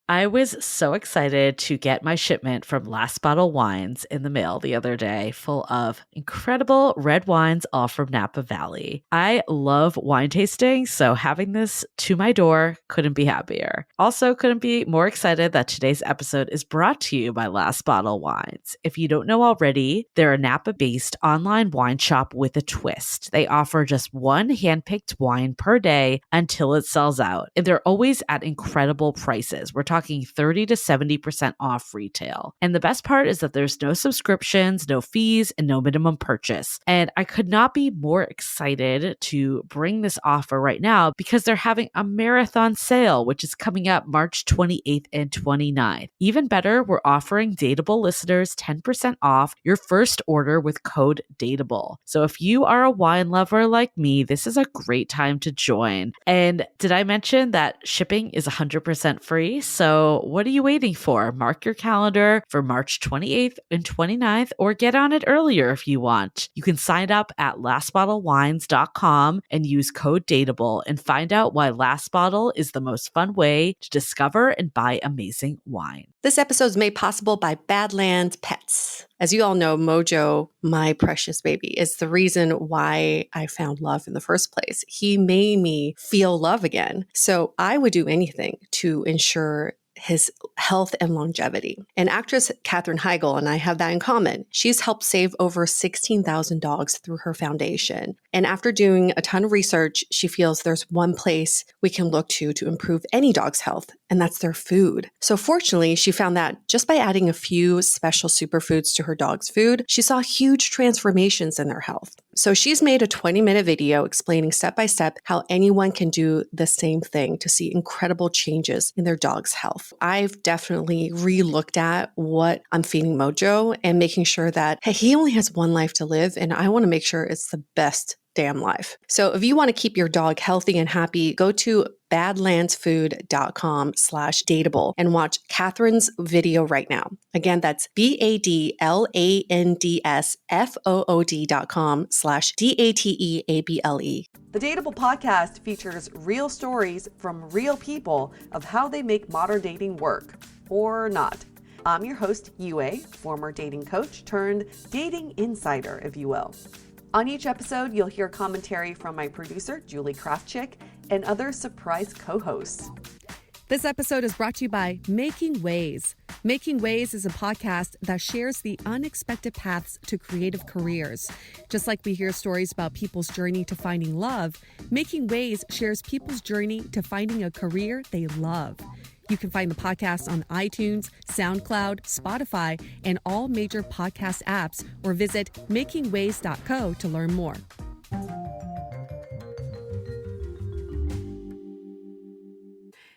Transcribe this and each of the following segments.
I was so excited to get my shipment from Last Bottle Wines in the mail the other day, full of incredible red wines all from Napa Valley. I love wine tasting, so having this to my door couldn't be happier. Also, couldn't be more excited that today's episode is brought to you by Last Bottle Wines. If you don't know already, they're a Napa-based online wine shop with a twist. They offer just one handpicked wine per day until it sells out, and they're always at incredible prices. We're talking 30 to 70% off retail. And the best part is that there's no subscriptions, no fees, and no minimum purchase. And I could not be more excited to bring this offer right now because they're having a marathon sale, which is coming up March 28th and 29th. Even better, we're offering Dateable listeners 10% off your first order with code DATEABLE. So if you are a wine lover like me, this is a great time to join. And did I mention that shipping is 100% free? So what are you waiting for? Mark your calendar for March 28th and 29th, or get on it earlier if you want. You can sign up at lastbottlewines.com and use code DATEABLE and find out why Last Bottle is the most fun way to discover and buy amazing wine. This episode is made possible by Badlands Pets. As you all know, Mojo, my precious baby, is the reason why I found love in the first place. He made me feel love again. So I would do anything to ensure his health and longevity. And actress Katherine Heigl and I have that in common. She's helped save over 16,000 dogs through her foundation. And after doing a ton of research, she feels there's one place we can look to improve any dog's health, and that's their food. So fortunately, she found that just by adding a few special superfoods to her dog's food, she saw huge transformations in their health. So she's made a 20-minute video explaining step-by-step how anyone can do the same thing to see incredible changes in their dog's health. I've definitely re-looked at what I'm feeding Mojo and making sure that, hey, he only has one life to live, and I want to make sure it's the best damn life. So if you want to keep your dog healthy and happy, go to badlandsfood.com/dateable and watch Catherine's video right now. Again, that's badlandsfood.com/dateable. The Dateable podcast features real stories from real people of how they make modern dating work, or not. I'm your host, Yue, former dating coach turned dating insider, if you will. On each episode, you'll hear commentary from my producer, Julie Krafchick, and other surprise co-hosts. This episode is brought to you by Making Ways. Making Ways is a podcast that shares the unexpected paths to creative careers. Just like we hear stories about people's journey to finding love, Making Ways shares people's journey to finding a career they love. You can find the podcast on iTunes, SoundCloud, Spotify, and all major podcast apps, or visit makingways.co to learn more.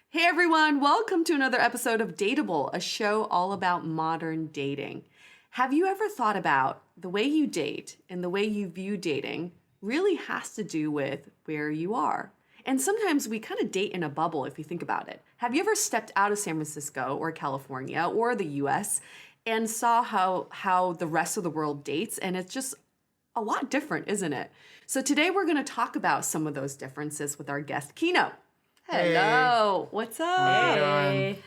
Hey everyone, welcome to another episode of Dateable, a show all about modern dating. Have you ever thought about the way you date and the way you view dating really has to do with where you are? And sometimes we kind of date in a bubble if you think about it. Have you ever stepped out of San Francisco or California or the US and saw how the rest of the world dates? And it's just a lot different, isn't it? So today we're going to talk about some of those differences with our guest, Quino. Hello. Hey. What's up? Hey.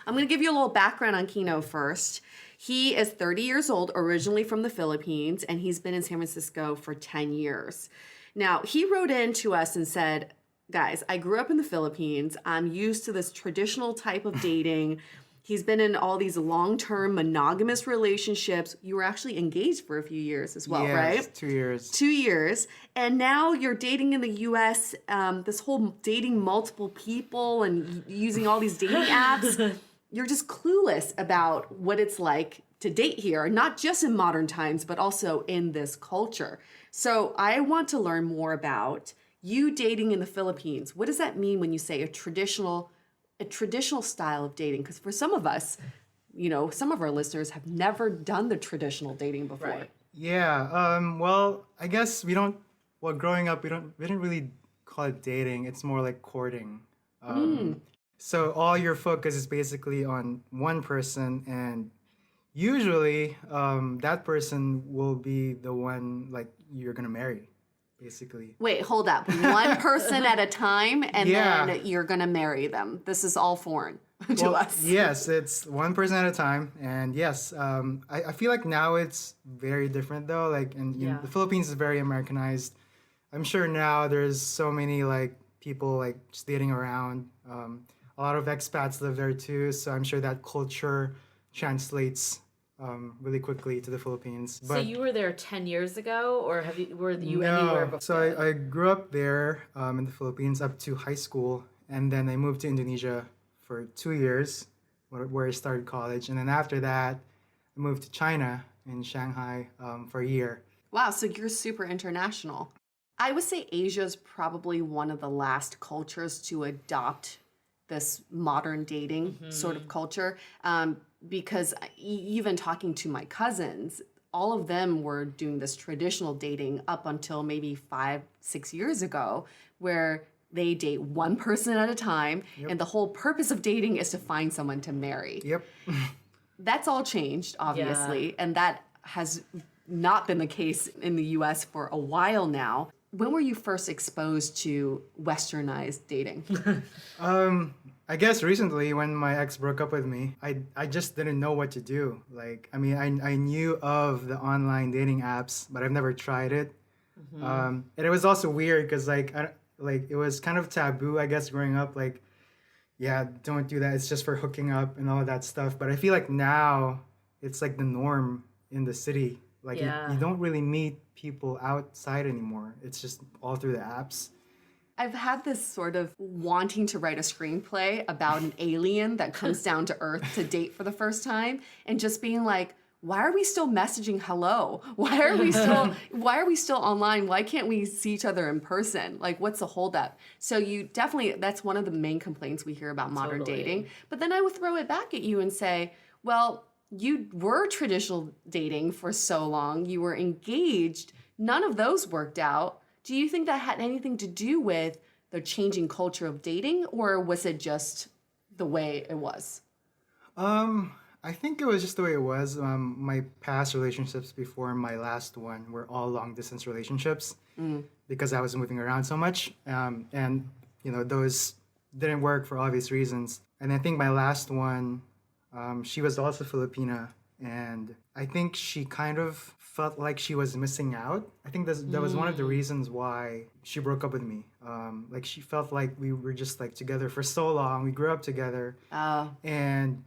I'm going to give you a little background on Quino first. He is 30 years old, originally from the Philippines, and he's been in San Francisco for 10 years. Now, he wrote in to us and said, guys, I grew up in the Philippines. I'm used to this traditional type of dating. He's been in all these long-term monogamous relationships. You were actually engaged for a few years as well, right? Yes, 2 years. 2 years. And now you're dating in the U.S., this whole dating multiple people and using all these dating apps. You're just clueless about what it's like to date here, not just in modern times, but also in this culture. So I want to learn more about you dating in the Philippines. What does that mean when you say a traditional style of dating? Because for some of us, you know, some of our listeners have never done the traditional dating before. Right. Yeah. Well, I guess growing up, we didn't really call it dating. It's more like courting. So all your focus is basically on one person, and usually that person will be the one like you're gonna marry. Basically. Wait, hold up. One person at a time, and then you're going to marry them. This is all foreign. to us. Yes, it's one person at a time, and yes, I feel like now it's very different though. Like, in the Philippines is very Americanized. I'm sure now there's so many like people like just dating around. A lot of expats live there too, so I'm sure that culture translates really quickly to the Philippines. So you were there 10 years ago, or were you no, anywhere before? so I grew up there in the Philippines up to high school, and then I moved to Indonesia for 2 years, where I started college, and then after that, I moved to China in Shanghai for a year. Wow, so you're super international. I would say Asia is probably one of the last cultures to adopt this modern dating sort of culture, because even talking to my cousins, all of them were doing this traditional dating up until maybe 5-6 years ago, where they date one person at a time, and the whole purpose of dating is to find someone to marry. Yep. That's all changed, obviously, and that has not been the case in the US for a while now. When were you first exposed to westernized dating? I guess recently when my ex broke up with me, I just didn't know what to do. Like, I mean, I knew of the online dating apps, but I've never tried it. And it was also weird because it was kind of taboo, I guess, growing up. Like, yeah, don't do that. It's just for hooking up and all of that stuff. But I feel like now it's like the norm in the city. Like, you don't really meet people outside anymore. It's just all through the apps. I've had this sort of wanting to write a screenplay about an alien that comes down to Earth to date for the first time, and just being like, why are we still messaging hello? Why are we still online? Why can't we see each other in person? Like, what's the holdup? So that's one of the main complaints we hear about modern dating. But then I would throw it back at you and say, well, you were traditional dating for so long. You were engaged. None of those worked out. Do you think that had anything to do with the changing culture of dating, or was it just the way it was? I think it was just the way it was. My past relationships before my last one were all long distance relationships because I was moving around so much. And, those didn't work for obvious reasons. And I think my last one, she was also Filipina. And I think she kind of felt like she was missing out. I think that was one of the reasons why she broke up with me. Like, she felt like we were just like together for so long. We grew up together. And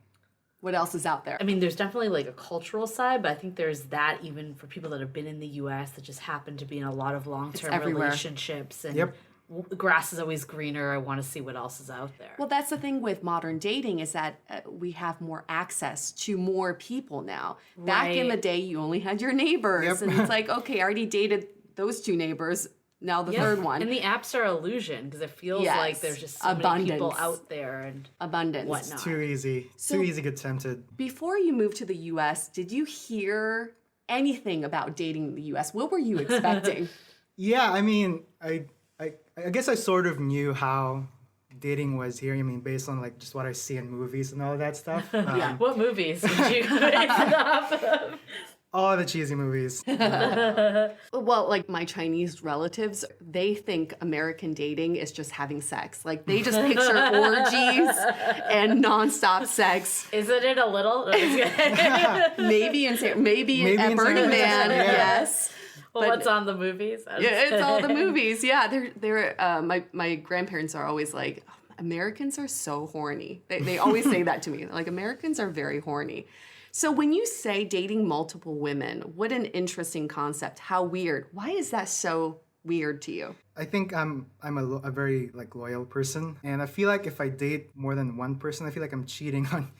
what else is out there? I mean, there's definitely like a cultural side, but I think there's that even for people that have been in the U.S. that just happen to be in a lot of long-term relationships. And grass is always greener. I want to see what else is out there. Well, that's the thing with modern dating is that we have more access to more people now. Back in the day, you only had your neighbors. And it's like, okay, I already dated those 2 neighbors. Now the third one. And the apps are illusion because it feels like there's just so many people out there and abundance. Whatnot. It's too easy. Too easy to get tempted. Before you moved to the U.S., did you hear anything about dating in the U.S.? What were you expecting? Yeah, I mean, I guess I sort of knew how dating was here. I mean, based on like just what I see in movies and all that stuff. What movies did you base it off of? All the cheesy movies. Well, like my Chinese relatives, they think American dating is just having sex. Like they just picture orgies and nonstop sex. Isn't it a little? Maybe at Burning Man, yes. Well, what's on the movies? Yeah, it's all the movies. Yeah, they're my grandparents are always like, Americans are so horny. They always say that to me. Like, Americans are very horny. So when you say dating multiple women, what an interesting concept. How weird. Why is that so weird to you? I think I'm a very like loyal person, and I feel like if I date more than one person, I feel like I'm cheating on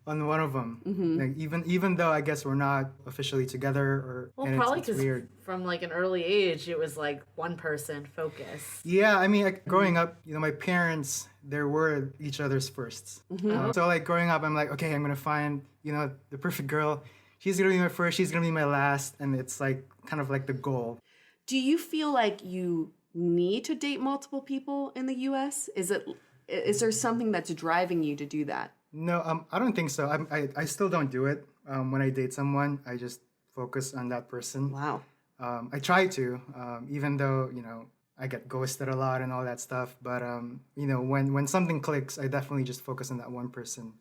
on one of them. Mm-hmm. Like even though I guess we're not officially together, or probably it's because weird. From like an early age, it was like one person focus. Yeah, I mean, like, growing up, my parents, they were each other's firsts. Mm-hmm. So like growing up, I'm like, okay, I'm gonna find the perfect girl. She's gonna be my first. She's gonna be my last, and it's like kind of like the goal. Do you feel like you need to date multiple people in the U.S.? Is there something that's driving you to do that? No, I don't think so. I still don't do it. When I date someone, I just focus on that person. Wow. I try to, even though, I get ghosted a lot and all that stuff. But you know, when something clicks, I definitely just focus on that one person.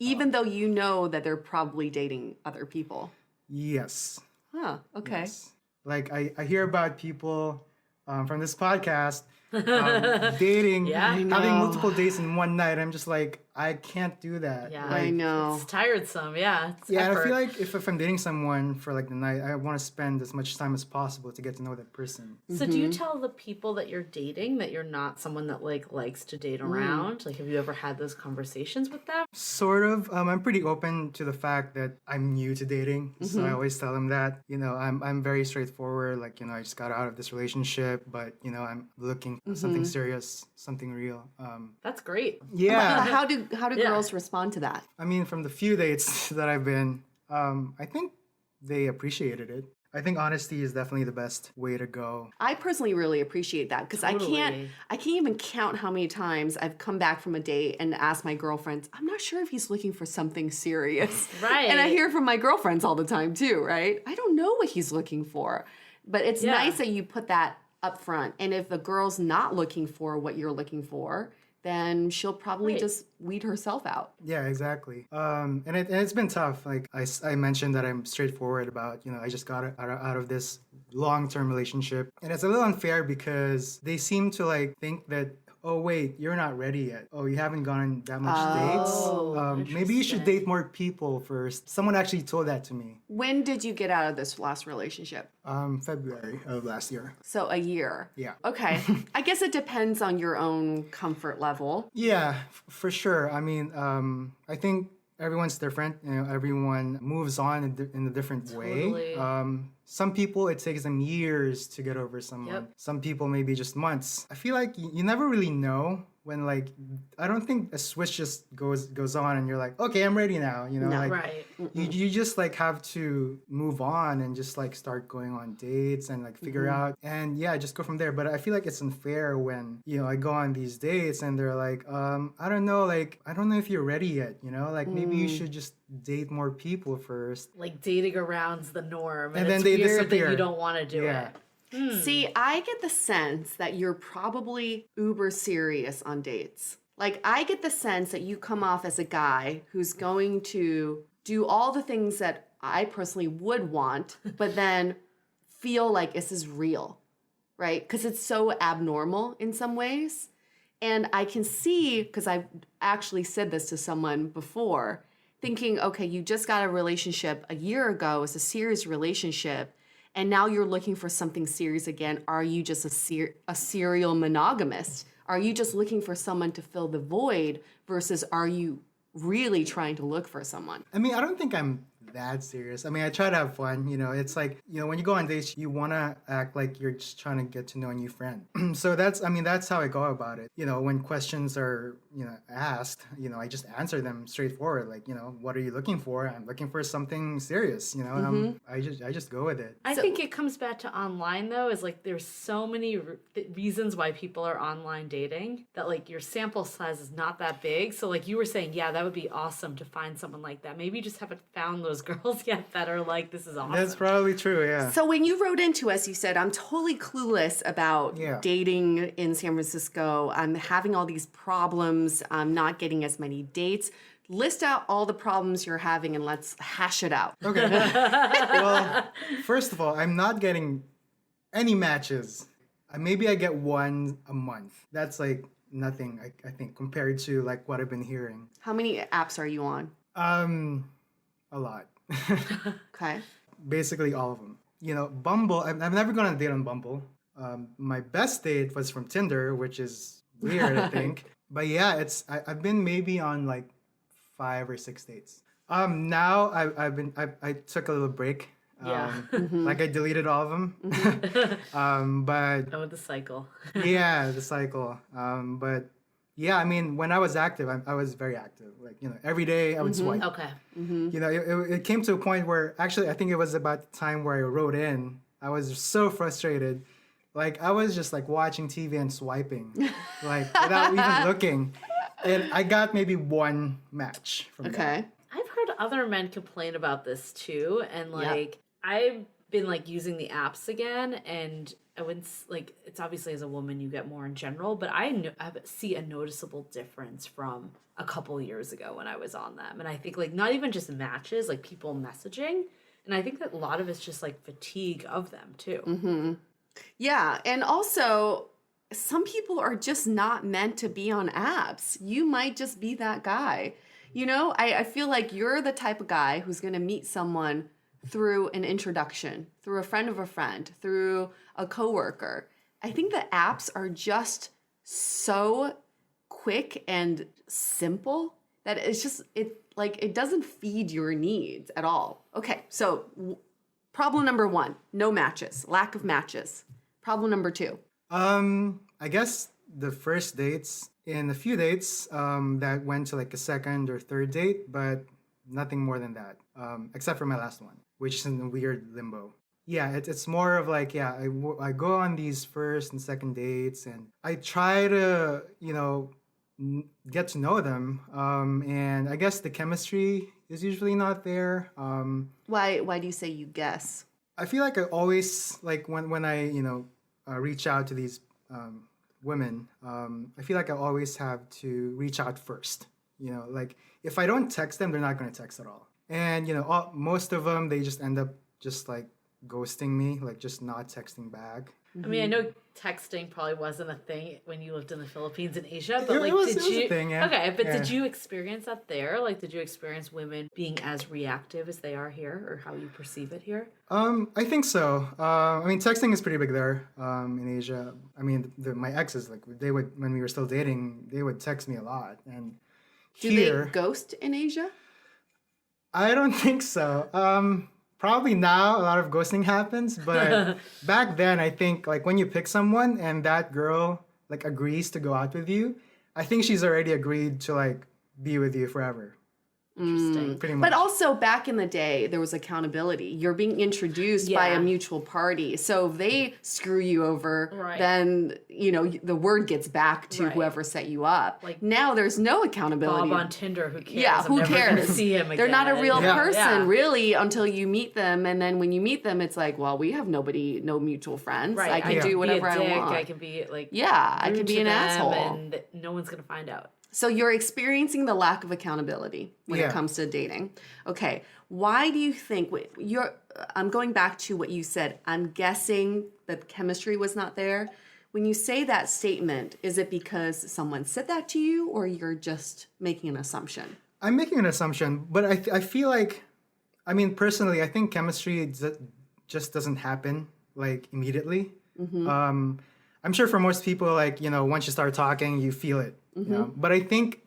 Even though you know that they're probably dating other people. Yes. Huh, okay. Yes. Like I hear about people from this podcast dating, Yeah. I having know. multiple dates in one night. I'm just like, I can't do that. Yeah. Like, I know. It's tiresome. Yeah. It's yeah, and I effort. feel like if I'm dating someone for like the night, I want to spend as much time as possible to get to know that person. So do you tell the people that you're dating that you're not someone that like likes to date around? Like, have you ever had those conversations with them? Sort of. I'm pretty open to the fact that I'm new to dating, so I always tell them that. You know, I'm very straightforward. Like, you know, I just got out of this relationship, but you know, I'm looking for something serious, something real. That's great. Yeah. How do girls respond to that? I mean, from the few dates that I've been, I think they appreciated it. I think honesty is definitely the best way to go. I personally really appreciate that because I can't even count how many times I've come back from a date and asked my girlfriends, I'm not sure if he's looking for something serious. Right. And I hear from my girlfriends all the time too, right? I don't know what he's looking for. But it's nice that you put that up front. And if the girl's not looking for what you're looking for, then she'll probably just weed herself out. Yeah, exactly. And it's been tough. Like I mentioned that I'm straightforward about, you know, I just got out of this long-term relationship. And it's a little unfair because they seem to like think that, oh, wait, you're not ready yet. Oh, you haven't gone on that much dates. Maybe you should date more people first. Someone actually told that to me. When did you get out of this last relationship? February of last year. So a year. Yeah. Okay. I guess it depends on your own comfort level. Yeah, for sure. I mean, I think everyone's different. You know, everyone moves on in a different way. Some people, it takes them years to get over someone. Yep. Some people, maybe just months. I feel like you never really know when, like, I don't think a switch just goes on and you're like, okay, I'm ready now. You know, like Right. you just like have to move on and just like start going on dates and like figure out and yeah, just go from there. But I feel like it's unfair when, you know, I go on these dates and they're like, I don't know, like, I don't know if you're ready yet, you know, like maybe you should just date more people first. Like dating around's the norm. And then it's they weird disappear. that you don't want to do Yeah. it. See, I get the sense that you're probably uber serious on dates. Like, I get the sense that you come off as a guy who's going to do all the things that I personally would want, but then feel like this is real, right? Because it's so abnormal in some ways. And I can see, because I've actually said this to someone before, thinking, okay, you just got a relationship a year ago, it's a serious relationship, and now you're looking for something serious again. Are you just a serial monogamist? Are you just looking for someone to fill the void versus are you really trying to look for someone? I mean, I don't think I'm that serious. I mean, I try to have fun, you know. It's like, you know, when you go on dates, you want to act like you're just trying to get to know a new friend. So that's how I go about it. You know, when questions are, you know, asked, you know, I just answer them straightforward. Like, you know, what are you looking for? I'm looking for something serious, you know. I just go with it. I think it comes back to online though, is like there's so many reasons why people are online dating that like your sample size is not that big. So like you were saying, yeah, that would be awesome to find someone like that. Maybe you just haven't found those girls yet that are like, this is awesome. That's probably true, yeah. So when you wrote into us, you said, I'm totally clueless about dating in San Francisco. I'm having all these problems. I'm not getting as many dates. List out all the problems you're having and let's hash it out. Okay. Well, first of all, I'm not getting any matches. Maybe I get one a month. That's like nothing, I think, compared to like what I've been hearing. How many apps are you on? A lot. Okay. Basically all of them. You know, Bumble, I've never gone on a date on Bumble. My best date was from Tinder, which is weird, I think. But yeah, I've been maybe on like 5 or 6 dates. Now I took a little break. Like I deleted all of them. But Done with the cycle. yeah, the cycle. But yeah, I mean, when I was active, I was very active. Like, you know, every day I would swipe. Okay. You know, it came to a point where actually I think it was about the time where I wrote in. I was so frustrated. Like, I was just like watching TV and swiping, like without even looking. And I got maybe one match from that. Okay. I've heard other men complain about this too. And like, I've been like using the apps again and I wouldn't like, it's obviously as a woman you get more in general, but I see a noticeable difference from a couple years ago when I was on them. And I think like not even just matches, like people messaging. And I think that a lot of it's just like fatigue of them too. Yeah. And also, some people are just not meant to be on apps. You might just be that guy. You know, I feel like you're the type of guy who's going to meet someone through an introduction, through a friend of a friend, through a coworker. I think the apps are just so quick and simple that it's just, it doesn't feed your needs at all. Okay, so problem number 1, no matches, lack of matches. Problem number 2. I guess the first dates and a few dates that went to like a second or third date, but nothing more than that, except for my last one, which is in a weird limbo. Yeah, it's more of like, yeah, I go on these first and second dates and I try to, get to know them. And I guess the chemistry is usually not there. Why do you say you guess? I feel like I always, like when I, reach out to these women, I feel like I always have to reach out first. Like if I don't text them, they're not going to text at all. And, most of them, they just end up just like ghosting me, like just not texting back. I mean, I know texting probably wasn't a thing when you lived in the Philippines and Asia, but It was a thing, yeah. Okay, but Yeah. did you experience that there? Like, did you experience women being as reactive as they are here, or how you perceive it here? I think so. I mean, texting is pretty big there in Asia. I mean, my exes, like they would, when we were still dating, they would text me a lot. And Do here, they ghost in Asia? I don't think so. Probably now a lot of ghosting happens, but back then I think like when you pick someone and that girl like agrees to go out with you, I think she's already agreed to like be with you forever. Interesting. Pretty much. But also back in the day, there was accountability. You're being introduced by a mutual party. So if they screw you over, Right. then, the word gets back to Right. whoever set you up. Like now there's no accountability. Bob on Tinder, who cares? Yeah, I'm who never gonna cares? see him again. They're not a real Yeah. person, really, until you meet them. And then when you meet them, it's like, well, we have no mutual friends. Right. I can Yeah. do whatever be a I dick, want. I can be like, Yeah, I rude can be to an them, asshole. and no one's gonna find out. So you're experiencing the lack of accountability when it Yeah. comes to dating. Okay. Why do you think I'm going back to what you said. I'm guessing that chemistry was not there. When you say that statement, is it because someone said that to you or you're just making an assumption? I'm making an assumption, but I feel like, I mean, personally, I think chemistry just doesn't happen like immediately. I'm sure for most people, like, once you start talking, you feel it. But I think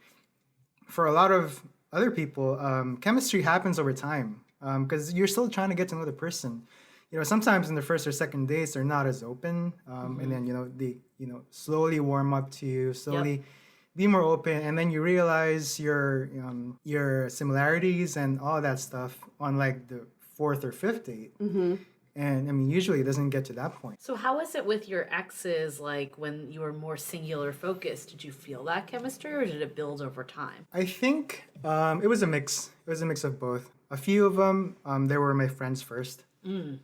for a lot of other people, chemistry happens over time because you're still trying to get to know the person. Sometimes in the first or second dates, they're not as open, and then they slowly warm up to you, slowly be more open, and then you realize your similarities and all that stuff on like the fourth or fifth date. And I mean, usually it doesn't get to that point. So how is it with your exes, like when you were more singular focused? Did you feel that chemistry or did it build over time? I think it was a mix. It was a mix of both. A few of them, they were my friends first.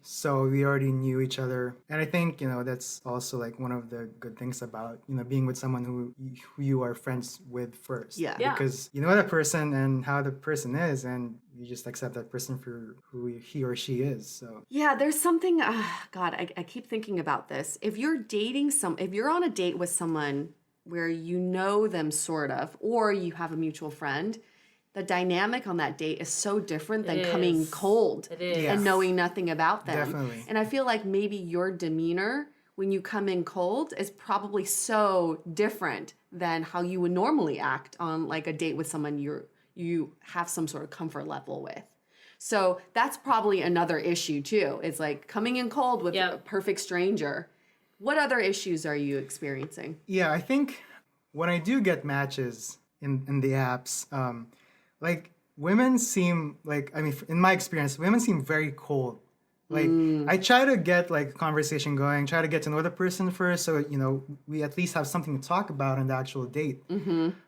So we already knew each other. And I think, that's also like one of the good things about, being with someone who you are friends with first. Yeah. Yeah. Because you know that person and how the person is, and you just accept that person for who he or she is. So Yeah, there's something, God, I keep thinking about this. If you're on a date with someone where you know them sort of, or you have a mutual friend, the dynamic on that date is so different than coming cold It is. Yeah. and knowing nothing about them. Definitely. And I feel like maybe your demeanor when you come in cold is probably so different than how you would normally act on like a date with someone you have some sort of comfort level with. So that's probably another issue too. It's like coming in cold with a perfect stranger. What other issues are you experiencing? yeah, I think when I do get matches in the apps, like women seem like, I mean, in my experience, women seem very cold. Like I try to get like conversation going, try to get to know the person first, so we at least have something to talk about on the actual date.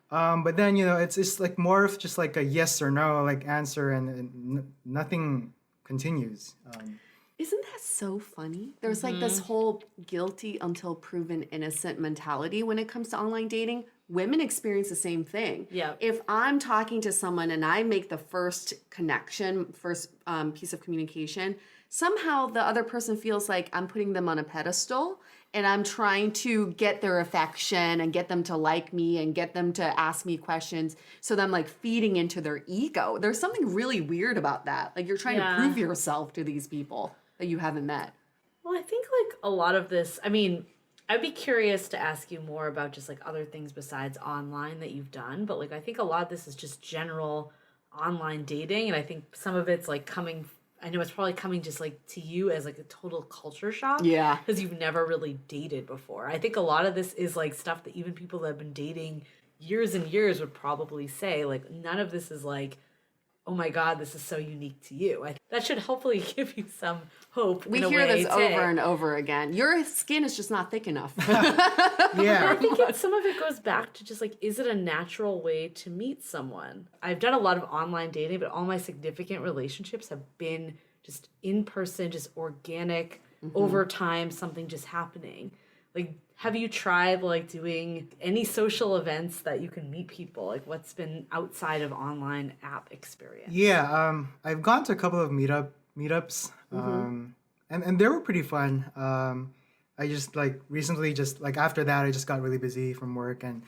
But then it's just like more of just like a yes or no like answer, and nothing continues. Isn't that so funny? There's like this whole guilty until proven innocent mentality when it comes to online dating. Women experience the same thing. Yeah. If I'm talking to someone and I make the first connection, first piece of communication, somehow the other person feels like I'm putting them on a pedestal and I'm trying to get their affection and get them to like me and get them to ask me questions. So I'm like feeding into their ego. There's something really weird about that. Like you're trying to prove yourself to these people that you haven't met. Well, I think like a lot of this, I mean, I'd be curious to ask you more about just like other things besides online that you've done, but like I think a lot of this is just general online dating, and I think some of it's like coming, I know it's probably coming just like to you as like a total culture shock. Yeah. Because you've never really dated before. I think a lot of this is like stuff that even people that have been dating years and years would probably say, like none of this is like, oh my God, this is so unique to you. That should hopefully give you some hope. We in a hear way, this over and over again. Your skin is just not thick enough. Yeah. I think some of it goes back to just like, is it a natural way to meet someone? I've done a lot of online dating, but all my significant relationships have been just in person, just organic, over time, something just happening. Like, have you tried like doing any social events that you can meet people? Like what's been outside of online app experience? Yeah, I've gone to a couple of meetups, and they were pretty fun. I just like recently, just like after that, I just got really busy from work, and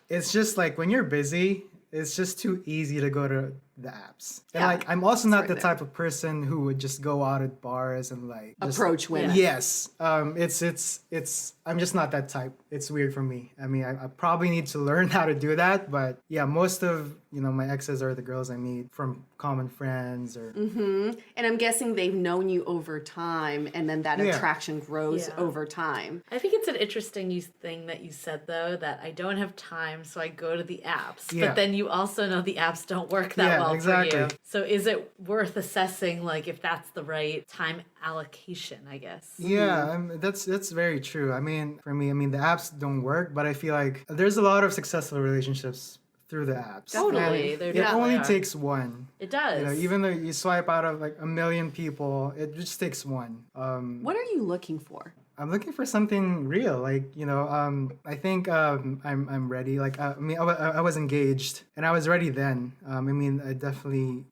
it's just like when you're busy, it's just too easy to go to the apps. And like I'm also not the type of person who would just go out at bars and like just Approach women. Yes. It's I'm just not that type. It's weird for me. I mean, I probably need to learn how to do that, but yeah, most of, my exes are the girls I meet from common friends or And I'm guessing they've known you over time, and then that attraction grows over time. I think it's an interesting thing that you said, though, that I don't have time, so I go to the apps. Yeah. But then you also know the apps don't work that well exactly. for you. So is it worth assessing, like, if that's the right time allocation, I guess? Yeah, that's very true. I mean, for me, the apps don't work, but I feel like there's a lot of successful relationships through the apps. Totally. And it only takes one. It does. Even though you swipe out of like a million people, it just takes one. What are you looking for? I'm looking for something real. Like, I think I'm ready. Like, I was engaged and I was ready then. I definitely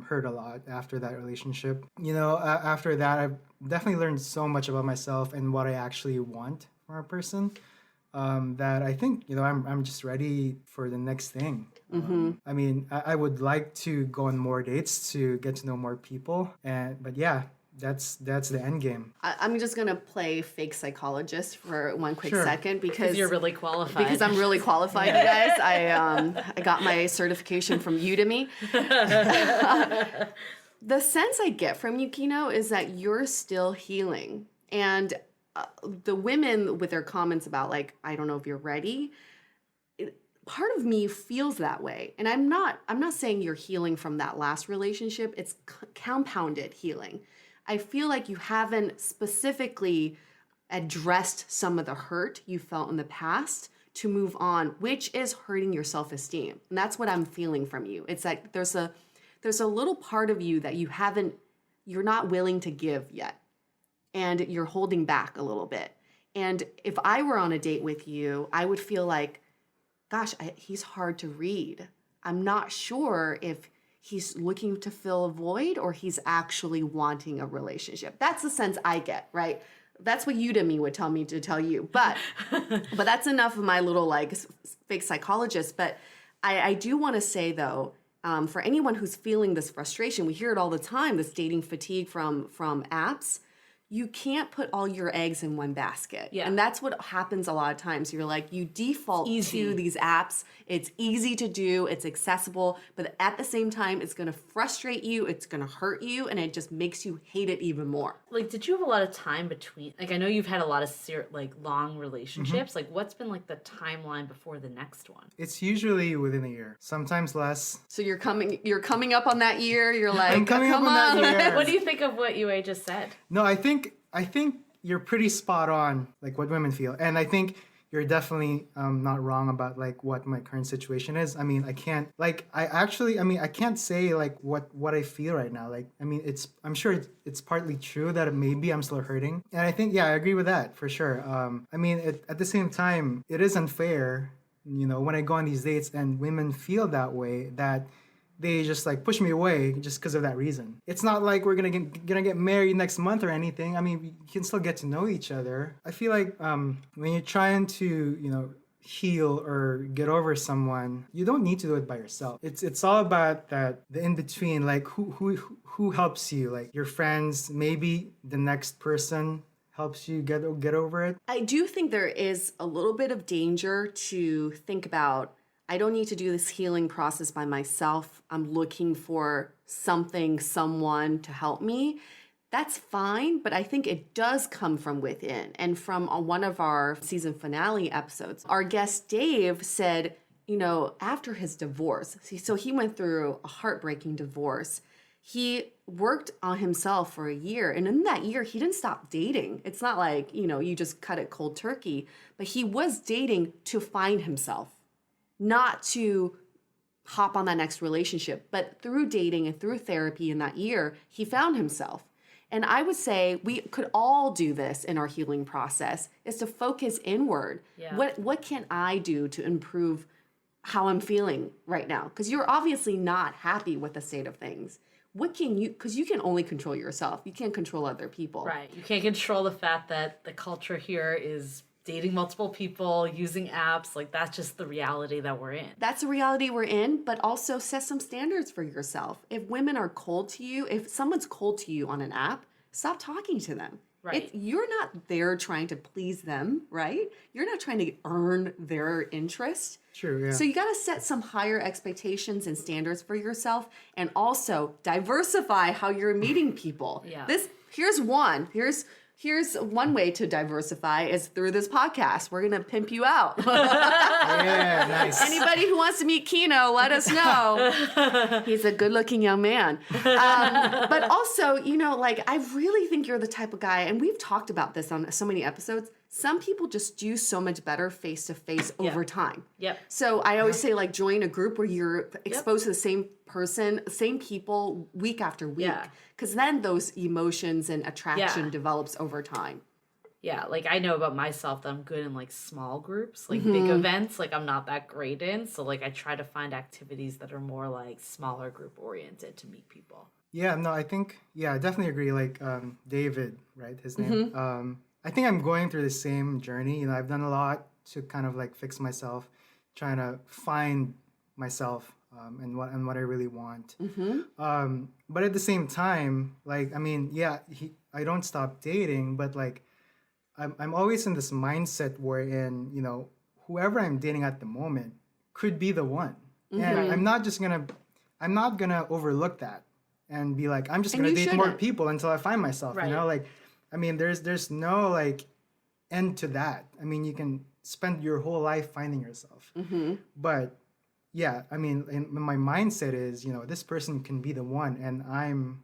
hurt a lot after that relationship. After that, I've definitely learned so much about myself and what I actually want from a person. That I think, I'm just ready for the next thing. I would like to go on more dates to get to know more people. But yeah, that's the end game. I'm just going to play fake psychologist for one quick second because you're really qualified. Because I'm really qualified, you guys. I got my certification from Udemy. The sense I get from you, Quino, is that you're still healing. And the women with their comments about like, I don't know if you're ready, part of me feels that way. And I'm not saying you're healing from that last relationship. It's compounded healing. I feel like you haven't specifically addressed some of the hurt you felt in the past to move on, which is hurting your self-esteem. And that's what I'm feeling from you. It's like there's a little part of you that you're not willing to give yet. And you're holding back a little bit. And if I were on a date with you, I would feel like, gosh, he's hard to read. I'm not sure if he's looking to fill a void or he's actually wanting a relationship. That's the sense I get, right? That's what Udemy would tell me to tell you. But that's enough of my little like fake psychologist. But I do want to say though, for anyone who's feeling this frustration, we hear it all the time, this dating fatigue from apps. You can't put all your eggs in one basket. Yeah. And that's what happens a lot of times. You're like, you default to these apps. It's easy to do. It's accessible. But at the same time, it's going to frustrate you. It's going to hurt you. And it just makes you hate it even more. Like, did you have a lot of time between, like, I know you've had a lot of long relationships. Like, what's been like the timeline before the next one? It's usually within a year, sometimes less. So you're coming up on that year. You're like, I'm coming up on that year. What do you think of what Yue just said? No, I think you're pretty spot on, like what women feel. And I think, you're definitely not wrong about like what my current situation is. I mean, I can't like I can't say like what I feel right now. Like, I mean, I'm sure it's partly true that maybe I'm still hurting, and I think I agree with that for sure. I mean, at the same time, it is unfair, when I go on these dates and women feel that way, that they just like push me away just because of that reason. It's not like we're gonna get married next month or anything. I mean, we can still get to know each other. I feel like when you're trying to heal or get over someone, you don't need to do it by yourself. It's all about the in between, like who helps you, like your friends, maybe the next person helps you get over it. I do think there is a little bit of danger to think about, I don't need to do this healing process by myself. I'm looking for someone to help me. That's fine, but I think it does come from within. And from one of our season finale episodes, our guest Dave said, after his divorce, so he went through a heartbreaking divorce. He worked on himself for a year. And in that year, he didn't stop dating. It's not like, you just cut it cold turkey, but he was dating to find himself, not to hop on that next relationship. But through dating and through therapy in that year, he found himself. And I would say we could all do this in our healing process, is to focus inward. Yeah. What can I do to improve how I'm feeling right now? Because you're obviously not happy with the state of things. What can you, because you can only control yourself. You can't control other people. Right. You can't control the fact that the culture here is dating multiple people, using apps. Like, that's just the reality that we're in. That's the reality we're in, but also set some standards for yourself. If women are cold to you, if someone's cold to you on an app, stop talking to them. Right. You're not there trying to please them, right? You're not trying to earn their interest. True, yeah. So you got to set some higher expectations and standards for yourself, and also diversify how you're meeting people. Yeah. Here's one way to diversify is through this podcast. We're going to pimp you out. Yeah, nice. Anybody who wants to meet Quino, let us know. He's a good-looking young man. But also, I really think you're the type of guy, and we've talked about this on so many episodes, some people just do so much better face-to-face over time. Yep. So I always say, join a group where you're exposed to the same person, same people week after week. Because then those emotions and attraction develops over time. Yeah, I know about myself that I'm good in small groups, big events, I'm not that great in. So I try to find activities that are more smaller group oriented to meet people. Yeah, no, I think, I definitely agree. David, right? His name. I think I'm going through the same journey. I've done a lot to kind of I fix myself, trying to find myself and what I really want. But at the same time, I don't stop dating, but I'm always in this mindset wherein, whoever I'm dating at the moment could be the one. And I'm not gonna overlook that and be I'm just gonna date more people until I find myself, Right. There's no end to that. You can spend your whole life finding yourself. But my mindset is, this person can be the one, and I'm,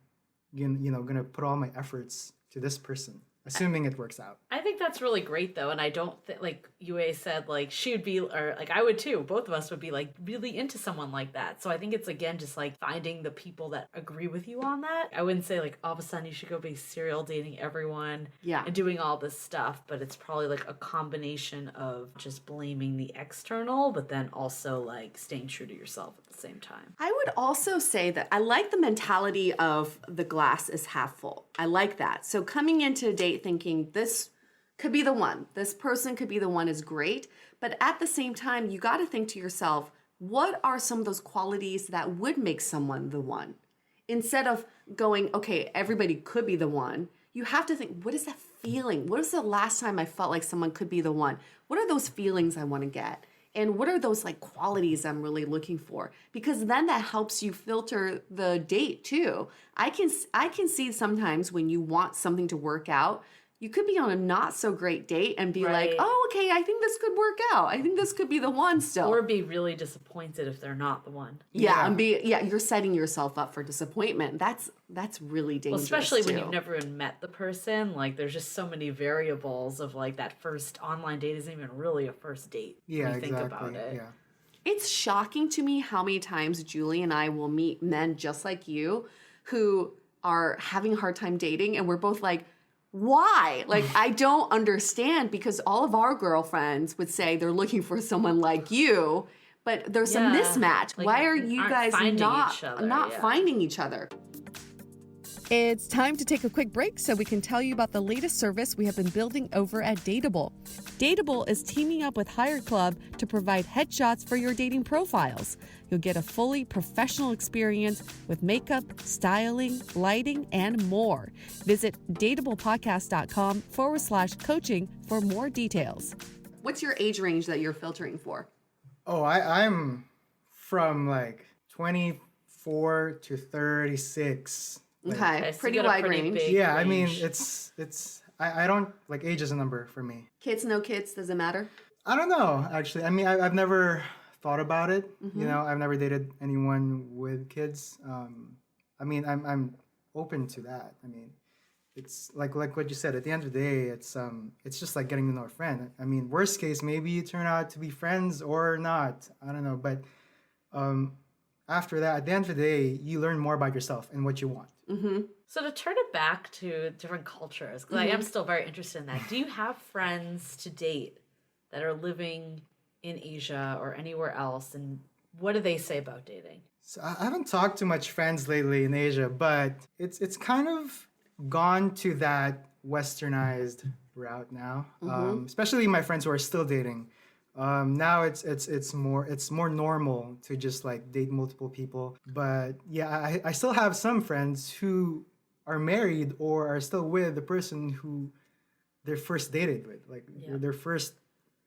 gonna put all my efforts to this person, assuming it works out. I think that's really great, though, and I don't think, Yue said, she would be, or I would too. Both of us would be really into someone like that. So I think it's again just finding the people that agree with you on that. I wouldn't say all of a sudden you should go be serial dating everyone, and doing all this stuff. But it's probably a combination of just blaming the external, but then also staying true to yourself at the same time. I would also say that I like the mentality of the glass is half full. I like that. So coming into a date thinking this could be the one, this person could be the one is great. But at the same time, you got to think to yourself, what are some of those qualities that would make someone the one? Instead of going, okay, everybody could be the one, you have to think, what is that feeling? What is the last time I felt like someone could be the one? What are those feelings I want to get? And what are those qualities I'm really looking for? Because then that helps you filter the date too. I can see sometimes when you want something to work out, you could be on a not so great date and be like, Right. oh, okay, I think this could work out. I think this could be the one still. Or be really disappointed if they're not the one. Yeah, and you're setting yourself up for disappointment. That's really dangerous. Well, especially when too. you've never even met the person. Like, there's just so many variables of like that first online date isn't even really a first date. Yeah, when you think exactly. about it. Yeah. It's shocking to me how many times Julie and I will meet men just like you who are having a hard time dating, and we're both like, why? Like, I don't understand, because all of our girlfriends would say they're looking for someone like you, but there's a mismatch. Like, Why are you aren't guys finding not each other, finding each other? It's time to take a quick break so we can tell you about the latest service we have been building over at Dateable. Dateable is teaming up with Hired Club to provide headshots for your dating profiles. You'll get a fully professional experience with makeup, styling, lighting, and more. Visit dateablepodcast.com/coaching for more details. What's your age range that you're filtering for? Oh, I'm from like 24 to 36. Like, Okay, Okay, so pretty you got a wide range. big yeah, I mean, range. I don't, like, age is a number for me. Kids, no kids, does it matter? I don't know, actually. I mean, I've never thought about it. You know, I've never dated anyone with kids. I mean, I'm open to that. I mean, it's like what you said. At the end of the day, it's just like getting to know a friend. I mean, worst case, maybe you turn out to be friends or not. I don't know, but after that, at the end of the day, you learn more about yourself and what you want. So to turn it back to different cultures, because I am still very interested in that. Do you have friends to date that are living in Asia or anywhere else, and what do they say about dating? So I haven't talked to much friends lately in Asia, but it's kind of gone to that westernized route now. Especially my friends who are still dating. Now it's more normal to just like date multiple people. But yeah, I still have some friends who are married or are still with the person who they first dated with, like their first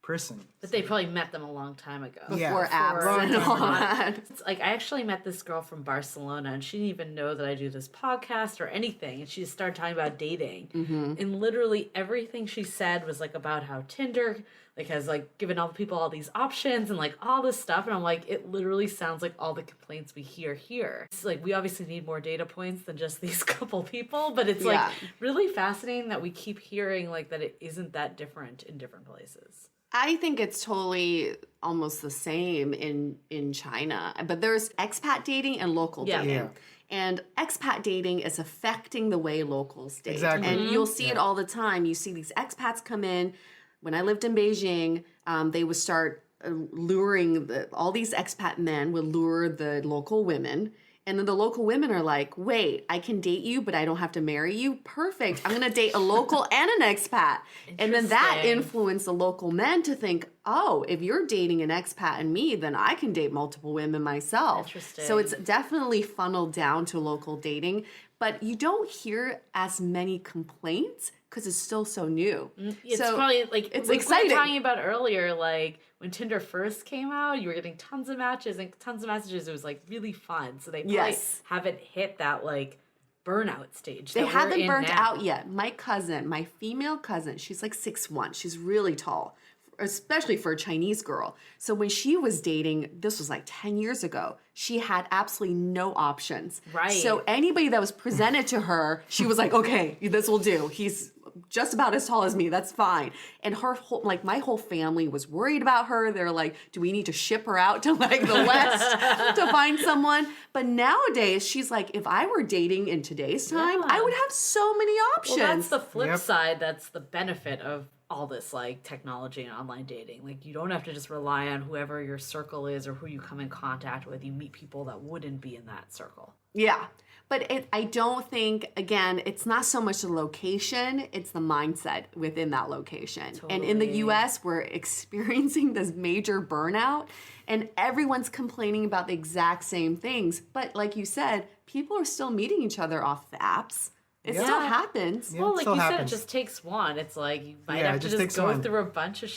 person. But they probably met them a long time ago. Before apps and all that. It's like, I actually met this girl from Barcelona, and she didn't even know that I do this podcast or anything. And she just started talking about dating. And literally everything she said was like about how Tinder like has like given all the people all these options and like all this stuff. And I'm like, it literally sounds like all the complaints we hear here. It's like, we obviously need more data points than just these couple people, but it's like really fascinating that we keep hearing like that it isn't that different in different places. I think it's totally almost the same in China, but there's expat dating and local dating. Yeah. And expat dating is affecting the way locals date. Exactly. And you'll see it all the time. You see these expats come in. When I lived in Beijing, they would start luring, all these expat men would lure the local women. And then the local women are like, wait, I can date you, but I don't have to marry you? Perfect. I'm going to date a local and an expat. And then that Interesting. influenced the local men to think, oh, if you're dating an expat and me, then I can date multiple women myself. Interesting. So it's definitely funneled down to local dating. But you don't hear as many complaints because it's still so new. It's so probably like it's we exciting. were talking about earlier, like when Tinder first came out, you were getting tons of matches and tons of messages. It was like really fun. So they probably haven't hit that like burnout stage. They that we're haven't in burnt now. out yet. My cousin, my female cousin, she's like 6'1". She's really tall, especially for a Chinese girl. So when she was dating, this was like 10 years ago, she had absolutely no options. Right. So anybody that was presented to her, she was like, okay, this will do. He's just about as tall as me. That's fine. And her whole, like my whole family was worried about her. They're like, do we need to ship her out to like the West to find someone? But nowadays she's like, if I were dating in today's time, I would have so many options. Well, that's the flip Yep. side. That's the benefit of all this like technology and online dating. Like, you don't have to just rely on whoever your circle is or who you come in contact with. You meet people that wouldn't be in that circle. Yeah. But I don't think, again, it's not so much the location, it's the mindset within that location. And in the Totally. US, we're experiencing this major burnout and everyone's complaining about the exact same things. But like you said, people are still meeting each other off the apps. It still happens. Yeah, Well, it like still you said, happens. it just takes one. It's like you might Yeah, have it to just just takes go one. through a bunch of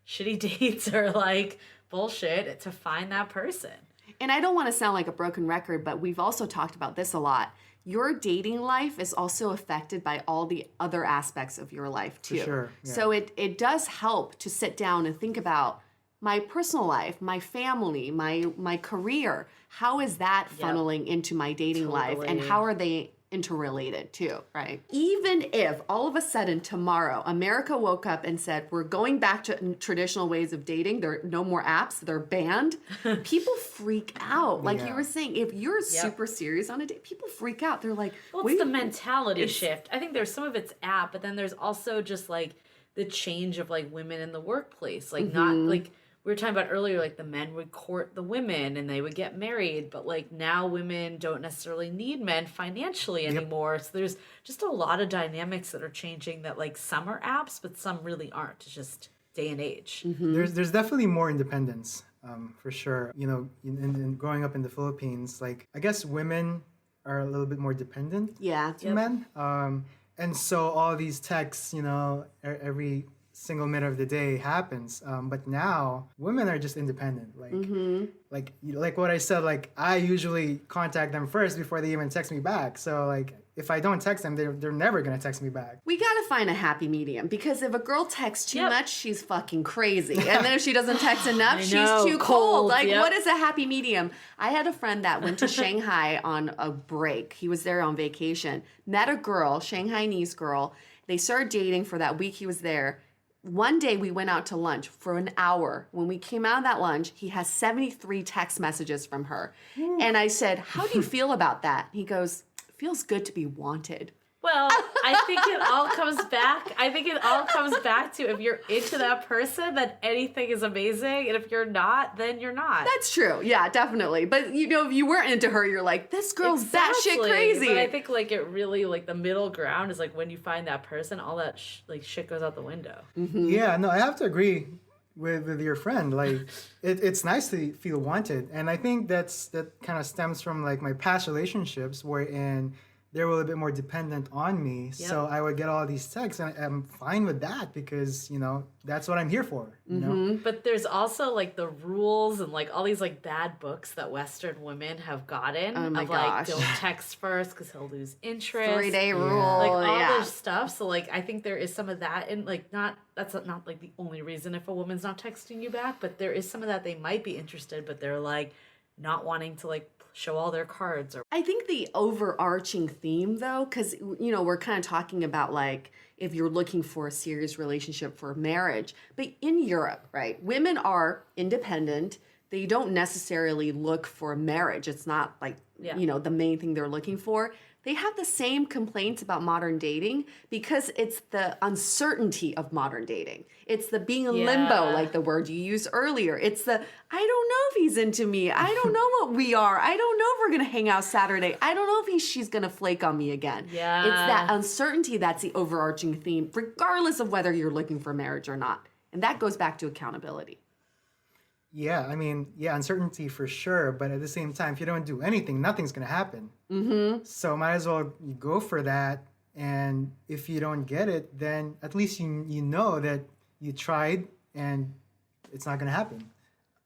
shitty dates or like bullshit to find that person. And I don't want to sound like a broken record, but we've also talked about this a lot. Your dating life is also affected by all the other aspects of your life too. For sure. Yeah. So it does help to sit down and think about my personal life, my family, my career. How is that funneling into my dating life, and how are they interrelated too, right? Even if all of a sudden tomorrow America woke up and said, we're going back to traditional ways of dating, there are no more apps, they're banned, people freak out. Like you were saying, if you're super serious on a date, people freak out. They're like, well, it's the mentality shift. I think there's some of it's app, but then there's also just like the change of like women in the workplace. Like not like we were talking about earlier, like the men would court the women and they would get married, but like now women don't necessarily need men financially anymore. So there's just a lot of dynamics that are changing that like some are apps, but some really aren't. It's just day and age. There's definitely more independence, for sure. You know, in growing up in the Philippines, like I guess women are a little bit more dependent to men. And so all these texts, you know, every single minute of the day happens. But now women are just independent. Like what I said, like I usually contact them first before they even text me back. So like if I don't text them, they're never gonna text me back. We gotta find a happy medium, because if a girl texts too much, she's fucking crazy. And then if she doesn't text enough, she's too cold. Like what is a happy medium? I had a friend that went to Shanghai on a break. He was there on vacation, met a girl, Shanghainese girl. They started dating for that week he was there. One day we went out to lunch for an hour. When we came out of that lunch, he has 73 text messages from her. And I said, how do you feel about that? He goes, it feels good to be wanted. Well, I think it all comes back. I think it all comes back to if you're into that person, then anything is amazing. And if you're not, then you're not. That's true. Yeah, definitely. But you know, if you weren't into her, you're like, this girl's batshit crazy. But I think like it really like the middle ground is like when you find that person, all that like shit goes out the window. Yeah, no, I have to agree with your friend. Like it's nice to feel wanted, and I think that kind of stems from like my past relationships wherein they were a little bit more dependent on me. So I would get all these texts, and I'm fine with that because, you know, that's what I'm here for, you know? But there's also like the rules and like all these like bad books that Western women have gotten Oh my of gosh. like don't text first because he'll lose interest. 3-day rule. Like all this stuff. So like I think there is some of that, and like that's not like the only reason if a woman's not texting you back, but there is some of that. They might be interested, but they're like not wanting to like show all their cards. Or I think the overarching theme, though, because, you know, we're kind of talking about like if you're looking for a serious relationship for marriage, but in Europe, right, women are independent. They don't necessarily look for marriage. It's not like, you know, the main thing they're looking for. They have the same complaints about modern dating because it's the uncertainty of modern dating. It's the being in limbo, like the word you used earlier. It's the, I don't know if he's into me. I don't know what we are. I don't know if we're going to hang out Saturday. I don't know if she's going to flake on me again. Yeah. It's that uncertainty that's the overarching theme, regardless of whether you're looking for marriage or not. And that goes back to accountability. Yeah, I mean, uncertainty for sure. But at the same time, if you don't do anything, nothing's going to happen. So might as well you go for that. And if you don't get it, then at least you know that you tried and it's not going to happen.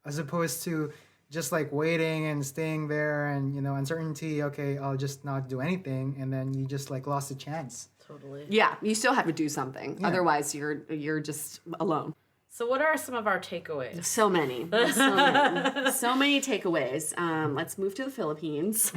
As opposed to just like waiting and staying there and, you know, uncertainty, okay, I'll just not do anything. And then you just like lost a chance. totally. Yeah, you still have to do something. Yeah. Otherwise, you're just alone. So what are some of our takeaways? So many. So many takeaways. Let's move to the Philippines.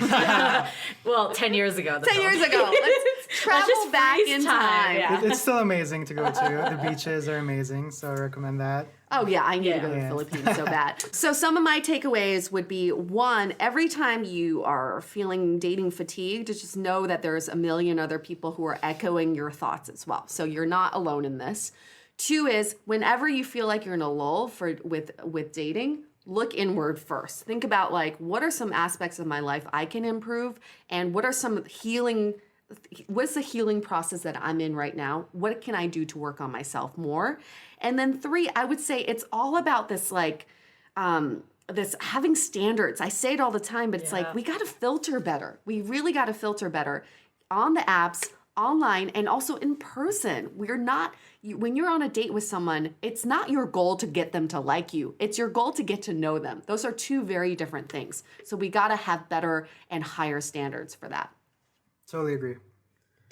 Well, 10 years ago. 10 years ago. Let's travel just back in time. Yeah. It's still amazing to go to. The beaches are amazing, so I recommend that. Oh, yeah, I need to go to the Philippines so bad. So some of my takeaways would be, one, every time you are feeling dating fatigued, just know that there's a million other people who are echoing your thoughts as well. So you're not alone in this. Two is, whenever you feel like you're in a lull with dating, look inward first. Think about like, what are some aspects of my life I can improve, and what are some what's the healing process that I'm in right now? What can I do to work on myself more? And then three, I would say it's all about this like this having standards. I say it all the time, but it's like we got to filter better. We really got to filter better on the apps, online and also in person. When you're on a date with someone, it's not your goal to get them to like you. It's your goal to get to know them. Those are two very different things. So we got to have better and higher standards for that. Totally agree.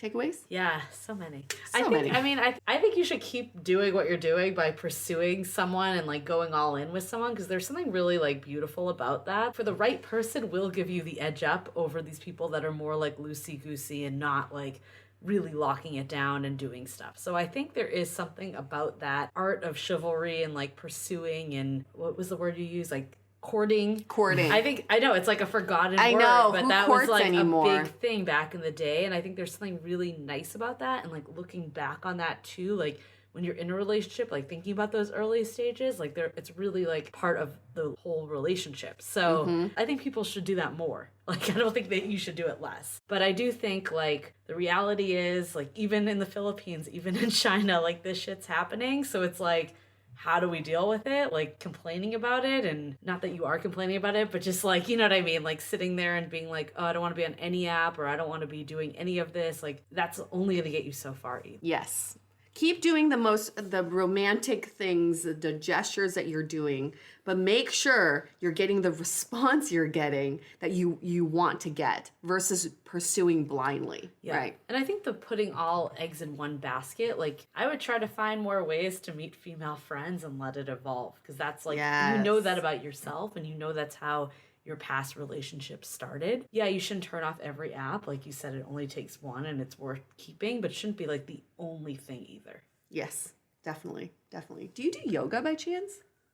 Takeaways? Yeah, so many. So many. I think you should keep doing what you're doing by pursuing someone and like going all in with someone, because there's something really like beautiful about that. For the right person will give you the edge up over these people that are more like loosey-goosey and not like really locking it down and doing stuff. So I think there is something about that art of chivalry and like pursuing, and what was the word you used? Like courting. I know it's like a forgotten word, but that was like a big thing back in the day. And I think there's something really nice about that. And like looking back on that too, like when you're in a relationship, like thinking about those early stages, like it's really like part of the whole relationship. So I think people should do that more. Like, I don't think that you should do it less. But I do think like the reality is like even in the Philippines, even in China, like this shit's happening. So it's like, how do we deal with it? Like complaining about it, and not that you are complaining about it, but just like, you know what I mean? Like sitting there and being like, oh, I don't want to be on any app, or I don't want to be doing any of this. Like that's only going to get you so far either. Yes. Keep doing the romantic things, the gestures that you're doing, but make sure you're getting the response you're getting that you want to get versus pursuing blindly. Yeah. Right. And I think the putting all eggs in one basket, like I would try to find more ways to meet female friends and let it evolve, because that's like, you know that about yourself, and you know that's how your past relationship started. Yeah, you shouldn't turn off every app. Like you said, it only takes one and it's worth keeping, but it shouldn't be like the only thing either. Yes, definitely. Do you do yoga by chance?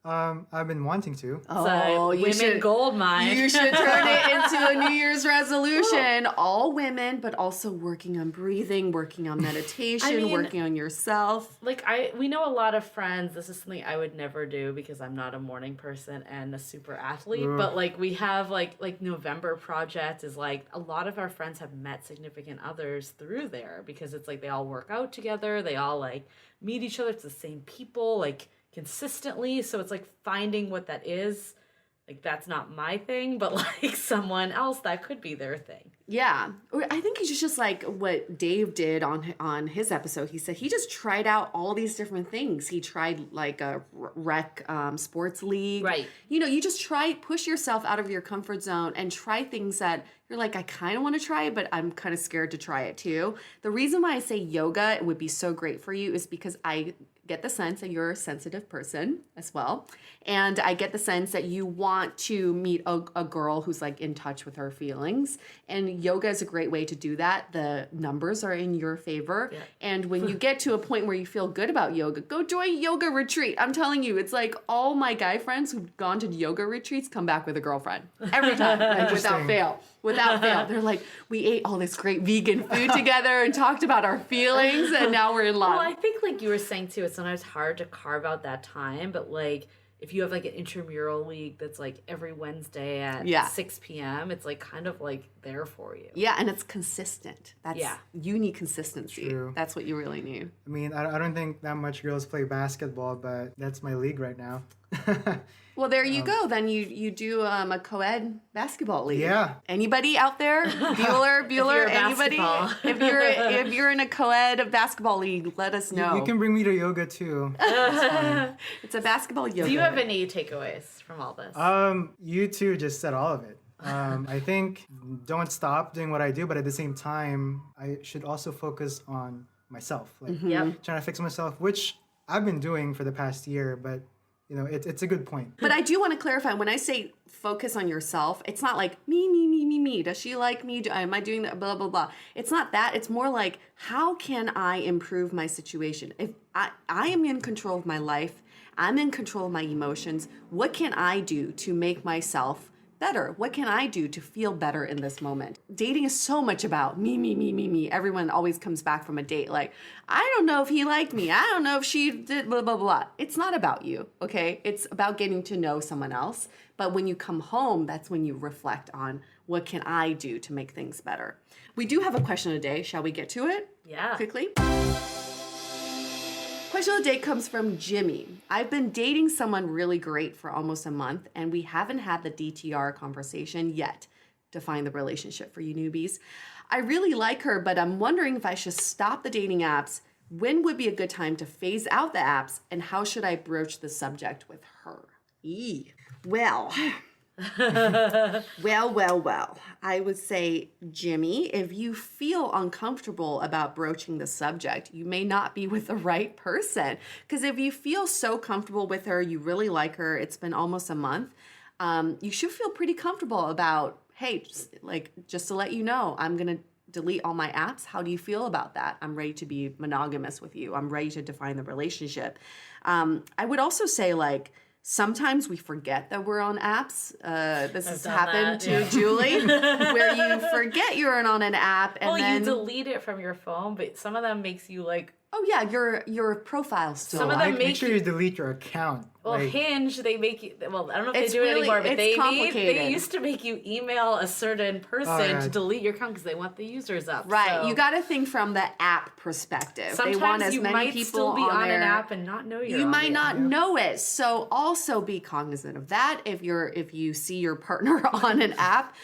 I've been wanting to. Oh, you should gold mine. You should turn it into a New Year's resolution. All women, but also working on breathing, working on meditation, working on yourself. Like we know a lot of friends. This is something I would never do because I'm not a morning person and a super athlete. But like we have like November Project is like a lot of our friends have met significant others through there, because it's like they all work out together. They all like meet each other. It's the same people like consistently. So it's like finding what that is. Like that's not my thing, but like someone else, that could be their thing. Yeah. I think it's just like what Dave did on his episode. He said he just tried out all these different things. He tried like a rec sports league. Right. You know, you just push yourself out of your comfort zone and try things that you're like, I kind of want to try it, but I'm kind of scared to try it too. The reason why I say yoga would be so great for you is because I get the sense that you're a sensitive person as well. And I get the sense that you want to meet a girl who's like in touch with her feelings. And yoga is a great way to do that. The numbers are in your favor. Yeah. And when you get to a point where you feel good about yoga, go join a yoga retreat. I'm telling you, it's like all my guy friends who've gone to yoga retreats come back with a girlfriend. Every time, like, without fail. They're like, we ate all this great vegan food together and talked about our feelings, and now we're in love. Well, I think like you were saying too, it's sometimes hard to carve out that time, but like if you have like an intramural league that's like every Wednesday at 6 p.m., it's like kind of like there for you. Yeah, and it's consistent. You need consistency. True. That's what you really need. I mean, I don't think that much girls play basketball, but that's my league right now. Well, there you go. Then you do a co-ed basketball league. Yeah. Anybody out there? Bueller, anybody? If you're in a co-ed basketball league, let us know. You can bring me to yoga too. It's a basketball yoga. Do you have any takeaways from all this? You two just said all of it. I think don't stop doing what I do, but at the same time, I should also focus on myself. Like trying to fix myself, which I've been doing for the past year, but you know, it's a good point. But I do want to clarify, when I say focus on yourself, it's not like me. Does she like me? Am I doing that? Blah, blah, blah. It's not that. It's more like, how can I improve my situation? If I am in control of my life, I'm in control of my emotions, what can I do to make myself better? What can I do to feel better in this moment? Dating is so much about me. Everyone always comes back from a date like, I don't know if he liked me. I don't know if she did blah, blah, blah. It's not about you, okay? It's about getting to know someone else. But when you come home, that's when you reflect on what can I do to make things better. We do have a question of the day. Shall we get to it? Yeah. Quickly. Question of the day comes from Jimmy. I've been dating someone really great for almost a month, and we haven't had the DTR conversation yet. define the relationship for you newbies. I really like her, but I'm wondering if I should stop the dating apps. When would be a good time to phase out the apps, and how should I broach the subject with her? Well, well. I would say, Jimmy, if you feel uncomfortable about broaching the subject, you may not be with the right person. Because if you feel so comfortable with her, you really like her, it's been almost a month, you should feel pretty comfortable about, hey, just to let you know, I'm going to delete all my apps. How do you feel about that? I'm ready to be monogamous with you. I'm ready to define the relationship. I would also say, like, sometimes we forget that we're on apps. This has happened to Julie, where you forget you're on an app and then you delete it from your phone, but some of them makes you like, oh yeah, your profile still. Some of them make sure you delete your account. Well, like, Hinge, they make you. Well, I don't know if It's they do it really- anymore, but it's they complicated. used to make you email a certain person yeah. to delete your account because they want the users up. Right, So you got to think from the app perspective. sometimes they want as you many might people still be on there. an app and not know you're You on might the not app. know it, so also be cognizant of that. If you see your partner on an app,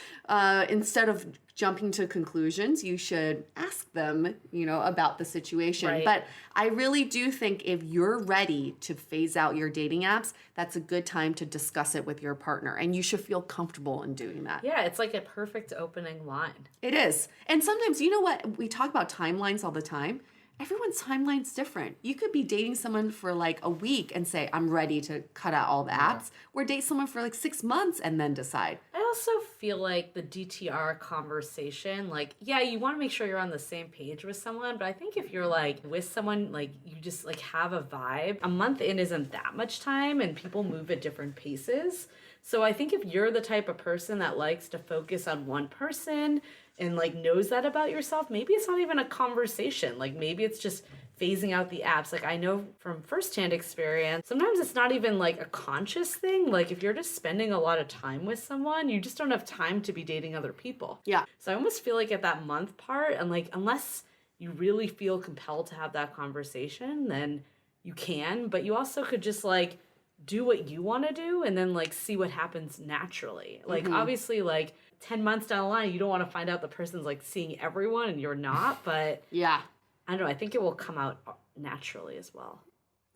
instead of jumping to conclusions, you should ask them, about the situation. Right. But I really do think if you're ready to phase out your dating apps, that's a good time to discuss it with your partner, and you should feel comfortable in doing that. Yeah, it's like a perfect opening line. It is. And sometimes, you know what? We talk about timelines all the time. Everyone's timeline's different. You could be dating someone for like a week and say, I'm ready to cut out all the apps, or date someone for like 6 months and then decide. I also feel like the DTR conversation, like, yeah, you want to make sure you're on the same page with someone, but I think if you're like with someone, like you just like have a vibe, a month in isn't that much time and people move at different paces. So I think if you're the type of person that likes to focus on one person and like knows that about yourself, maybe it's not even a conversation. Like maybe it's just phasing out the apps. Like I know from firsthand experience, sometimes it's not even like a conscious thing. Like if you're just spending a lot of time with someone, you just don't have time to be dating other people. Yeah. So I almost feel like at that month part, and like unless you really feel compelled to have that conversation, then you can, but you also could just like do what you want to do and then like see what happens naturally. Like obviously like 10 months down the line, you don't want to find out the person's like seeing everyone and you're not, but Yeah. I don't know, I think it will come out naturally as well.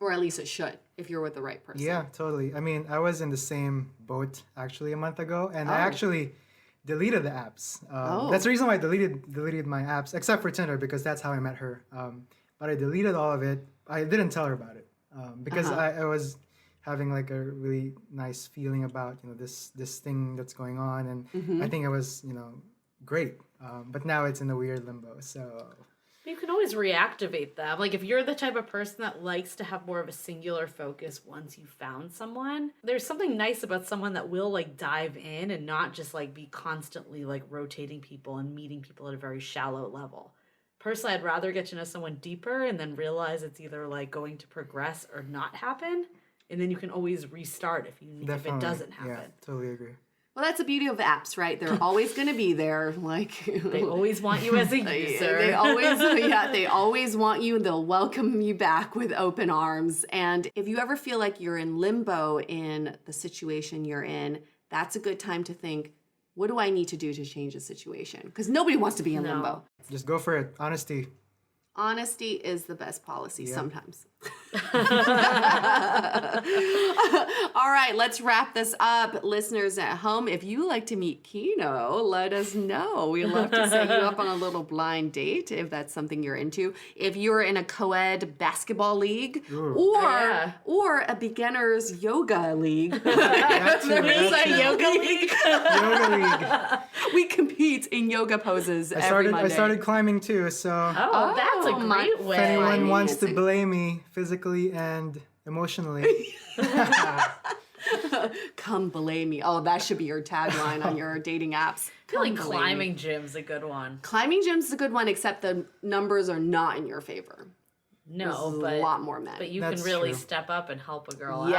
Or at least it should, if you're with the right person. Yeah, totally. I mean, I was in the same boat actually a month ago, and I actually deleted the apps. That's the reason why I deleted my apps, except for Tinder, because that's how I met her. But I deleted all of it. I didn't tell her about it because I was having like a really nice feeling about this thing that's going on, and I think it was great. But now it's in a weird limbo. So You can always reactivate them. Like if you're the type of person that likes to have more of a singular focus once you found someone, there's something nice about someone that will like dive in and not just like be constantly like rotating people and meeting people at a very shallow level. Personally, I'd rather get to know someone deeper and then realize it's either like going to progress or not happen. And then you can always restart if it doesn't happen. Yeah, totally agree. Well, that's the beauty of apps, right? They're always going to be there. Like They always want you as a user. They always want you. They'll welcome you back with open arms. And if you ever feel like you're in limbo in the situation you're in, that's a good time to think, what do I need to do to change the situation? Because nobody wants to be in limbo. Just go for it. Honesty. Honesty is the best policy sometimes. All right, let's wrap this up. Listeners at home, if you like to meet Quino, let us know. We'd love to set you up on a little blind date if that's something you're into. If you're in a co-ed basketball league or a beginner's yoga league. Yoga league. Yoga league. We compete in yoga poses every Monday. I started climbing too, so Oh, that's a great way. if anyone wants to Amazing. blame me physically and emotionally, Come belay me. Oh, that should be your tagline on your dating apps. I feel like Come belay me. climbing gym's a good one. Climbing gym's a good one, except the numbers are not in your favor. No, There's a lot more men. But you That's can really true. step up and help a girl out.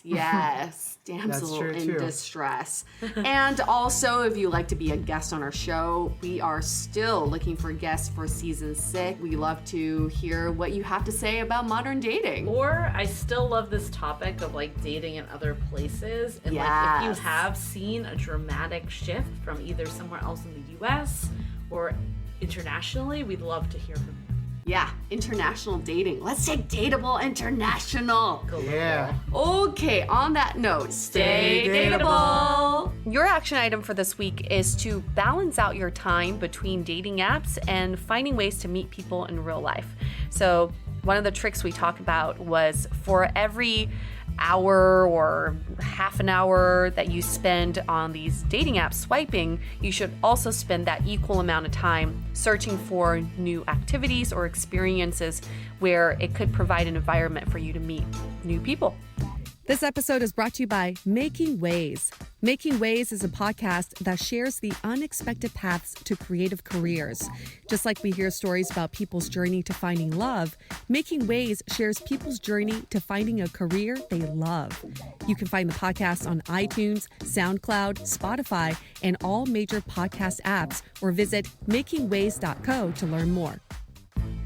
Yes, damsel true, in too. distress. And also, if you like to be a guest on our show, we are still looking for guests for season 6. We love to hear what you have to say about modern dating. Or I still love this topic of like dating in other places. And like if Yes. you have seen a dramatic shift from either somewhere else in the US or internationally, we'd love to hear from you. Yeah, international dating. Let's take Dateable international. Yeah. Okay, on that note, stay Stay dateable. Your action item for this week is to balance out your time between dating apps and finding ways to meet people in real life. So, one of the tricks we talked about was for every hour or half an hour that you spend on these dating apps swiping, you should also spend that equal amount of time searching for new activities or experiences where it could provide an environment for you to meet new people. This episode is brought to you by Making Ways. Making Ways is a podcast that shares the unexpected paths to creative careers. Just like we hear stories about people's journey to finding love, Making Ways shares people's journey to finding a career they love. You can find the podcast on iTunes, SoundCloud, Spotify, and all major podcast apps, or visit makingways.co to learn more.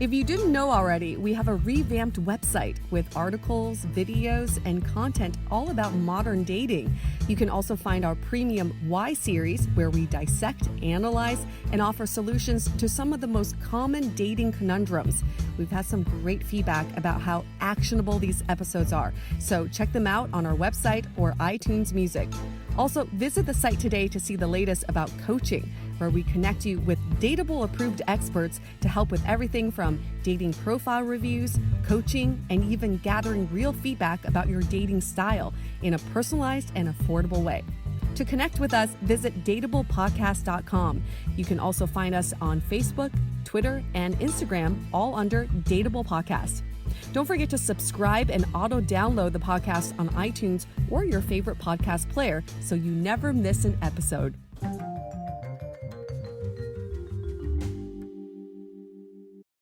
If you didn't know already, we have a revamped website with articles, videos, and content all about modern dating. You can also find our premium Why series, where we dissect, analyze, and offer solutions to some of the most common dating conundrums. We've had some great feedback about how actionable these episodes are, so check them out on our website or iTunes Music. Also, visit the site today to see the latest about coaching, where we connect you with Dateable approved experts to help with everything from dating profile reviews, coaching, and even gathering real feedback about your dating style in a personalized and affordable way. To connect with us, visit dateablepodcast.com. You can also find us on Facebook, Twitter, and Instagram, all under Dateable Podcast. Don't forget to subscribe and auto-download the podcast on iTunes or your favorite podcast player so you never miss an episode.